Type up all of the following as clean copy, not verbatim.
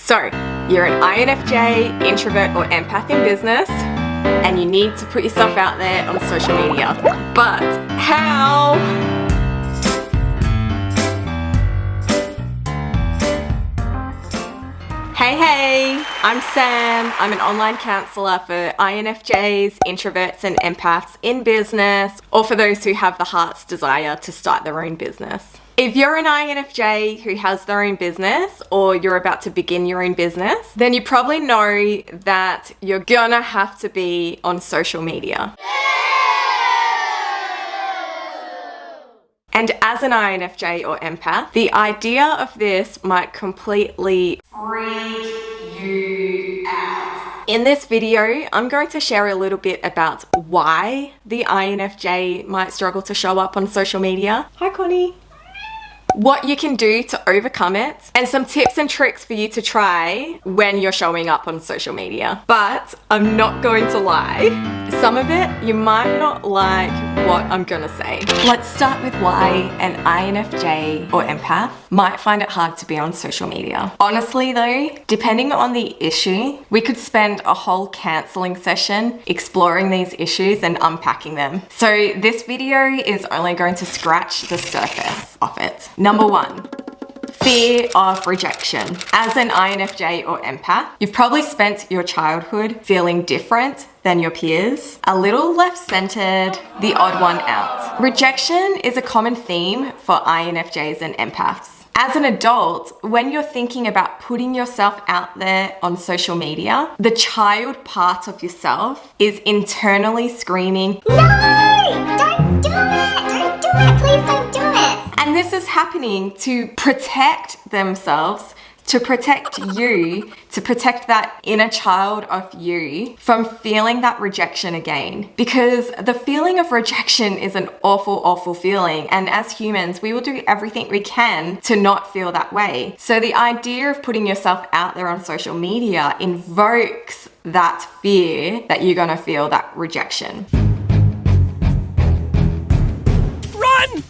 So, you're an INFJ, introvert or empath in business, and you need to put yourself out there on social media. But how? Hey, I'm Sam. I'm an online counsellor for INFJs, introverts and empaths in business, or for those who have the heart's desire to start their own business. If you're an INFJ who has their own business, or you're about to begin your own business, then you probably know that you're gonna have to be on social media. And as an INFJ or empath, the idea of this might completely freak you out. In this video, I'm going to share a little bit about why the INFJ might struggle to show up on social media. Hi, Connie. What you can do to overcome it, and some tips and tricks for you to try when you're showing up on social media. But I'm not going to lie, some of it you might not like what I'm gonna say. Let's start with why an INFJ or empath might find it hard to be on social media. Honestly though, depending on the issue, we could spend a whole counselling session exploring these issues and unpacking them. So this video is only going to scratch the surface of it. Number one, fear of rejection. As an INFJ or empath, you've probably spent your childhood feeling different than your peers, a little left-centered, the odd one out. Rejection is a common theme for INFJs and empaths. As an adult, when you're thinking about putting yourself out there on social media, the child part of yourself is internally screaming, "No! Don't do it! Don't do it! Please don't do it!" And this is happening to protect themselves, to protect you, to protect that inner child of you from feeling that rejection again. Because the feeling of rejection is an awful, awful feeling. And as humans, we will do everything we can to not feel that way. So the idea of putting yourself out there on social media invokes that fear that you're gonna feel that rejection. Run!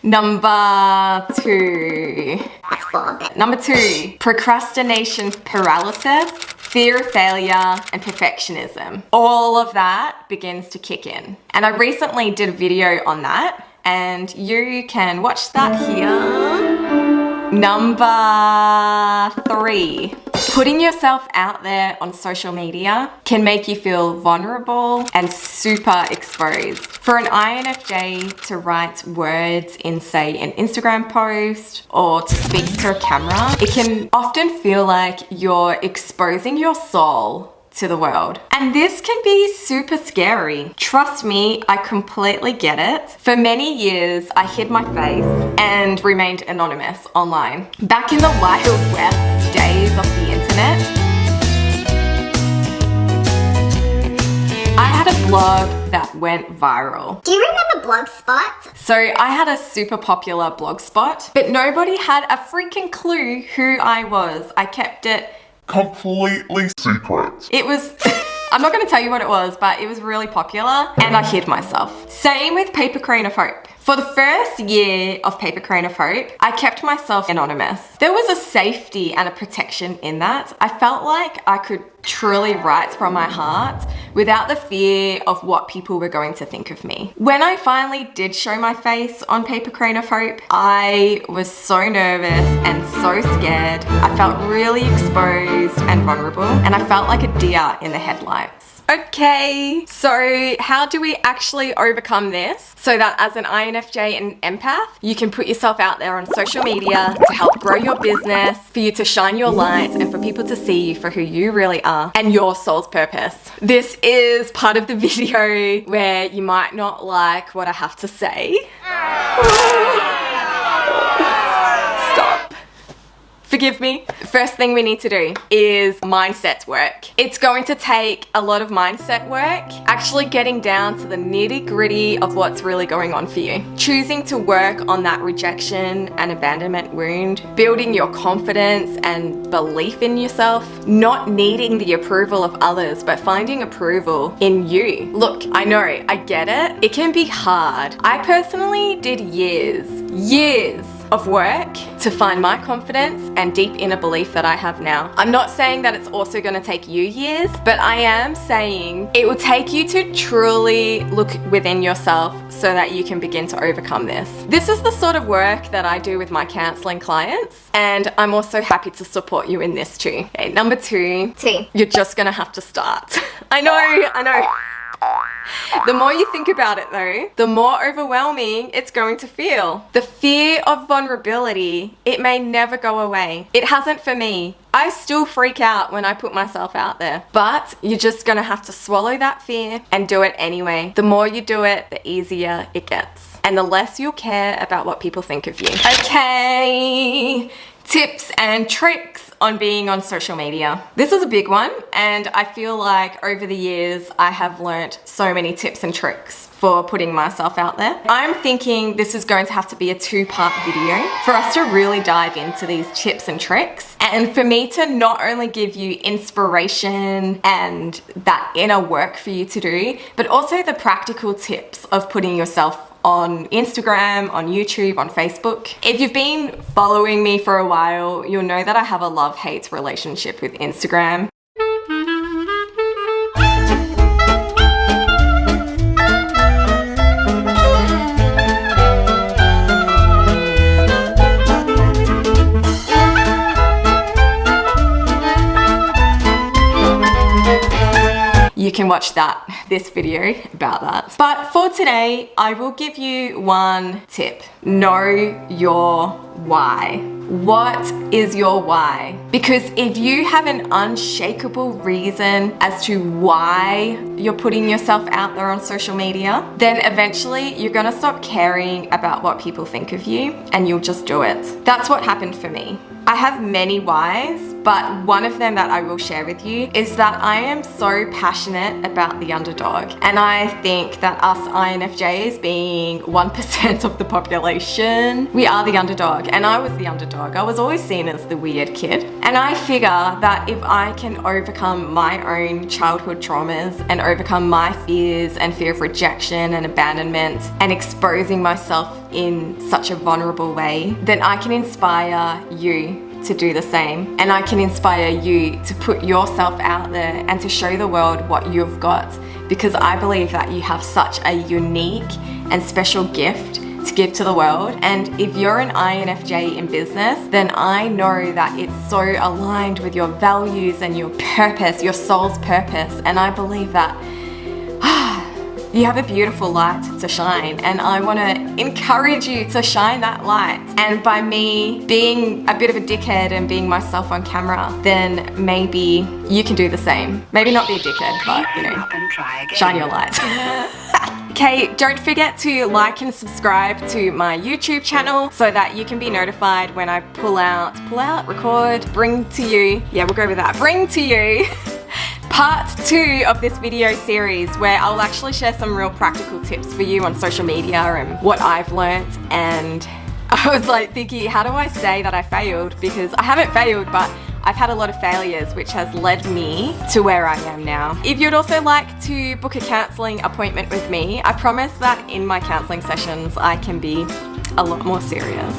Number two. Number two, procrastination paralysis, fear of failure, and perfectionism. All of that begins to kick in. And I recently did a video on that, and you can watch that here. Number three, putting yourself out there on social media can make you feel vulnerable and super exposed. For an INFJ to write words in, say, an Instagram post or to speak to a camera, it can often feel like you're exposing your soul to the world. And this can be super scary. Trust me, I completely get it. For many years, I hid my face and remained anonymous online. Back in the Wild West days of the internet, I had a blog that went viral. Do you remember Blogspot? So I had a super popular blogspot, but nobody had a freaking clue who I was. I kept it completely secret. It was, I'm not gonna tell you what it was, but it was really popular and I hid myself. Same with Paper Crane of Hope. For the first year of Paper Crane of Hope, I kept myself anonymous. There was a safety and a protection in that. I felt like I could truly write from my heart without the fear of what people were going to think of me. When I finally did show my face on Paper Crane of Hope, I was so nervous and so scared. I felt really exposed and vulnerable, and I felt like a deer in the headlights. Okay, so how do we actually overcome this so that as an INFJ and empath, you can put yourself out there on social media to help grow your business, for you to shine your light, and for people to see you for who you really are and your soul's purpose? This is part of the video where you might not like what I have to say. Stop. For Forgive me. First thing we need to do is mindset work. It's going to take a lot of mindset work, actually getting down to the nitty-gritty of what's really going on for you. Choosing to work on that rejection and abandonment wound, building your confidence and belief in yourself, not needing the approval of others, but finding approval in you. Look, I know, I get it. It can be hard. I personally did years of work to find my confidence and deep inner belief that I have now. I'm not saying that it's also going to take you years, but I am saying it will take you to truly look within yourself so that you can begin to overcome this. This is the sort of work that I do with my counseling clients, and I'm also happy to support you in this too. Okay, number 2, you're just going to have to start. I know. The more you think about it though, the more overwhelming it's going to feel. The fear of vulnerability, it may never go away. It hasn't for me. I still freak out when I put myself out there, but you're just gonna have to swallow that fear and do it anyway. The more you do it, the easier it gets, and the less you'll care about what people think of you. Okay, tips and tricks on being on social media. This is a big one, and I feel like over the years I have learnt so many tips and tricks for putting myself out there. I'm thinking this is going to have to be a 2-part video for us to really dive into these tips and tricks, and for me to not only give you inspiration and that inner work for you to do, but also the practical tips of putting yourself on Instagram, on YouTube, on Facebook. If you've been following me for a while, you'll know that I have a love-hate relationship with Instagram. You can watch this video about that. But for today, I will give you one tip. Know your why. What is your why? Because if you have an unshakable reason as to why you're putting yourself out there on social media, then eventually you're gonna stop caring about what people think of you and you'll just do it. That's what happened for me. I have many whys, but one of them that I will share with you is that I am so passionate about the underdog. And I think that us INFJs, being 1% of the population, we are the underdog. And I was the underdog. I was always seen as the weird kid. And I figure that if I can overcome my own childhood traumas and overcome my fears and fear of rejection and abandonment and exposing myself in such a vulnerable way, then I can inspire you to do the same, and I can inspire you to put yourself out there and to show the world what you've got, because I believe that you have such a unique and special gift to give to the world. And if you're an INFJ in business, then I know that it's so aligned with your values and your purpose, your soul's purpose, and I believe that you have a beautiful light to shine, and I want to encourage you to shine that light. And by me being a bit of a dickhead and being myself on camera, then maybe you can do the same. Maybe not be a dickhead, but you know, shine your light. Okay, don't forget to like and subscribe to my YouTube channel so that you can be notified when I pull out, record, bring to you, yeah, we'll go with that, bring to you part 2 of this video series, where I'll actually share some real practical tips for you on social media and what I've learnt. And I was like thinking, how do I say that I failed? Because I haven't failed, but I've had a lot of failures, which has led me to where I am now. If you'd also like to book a counselling appointment with me, I promise that in my counselling sessions I can be a lot more serious.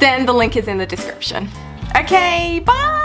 Then the link is in the description. Okay, bye!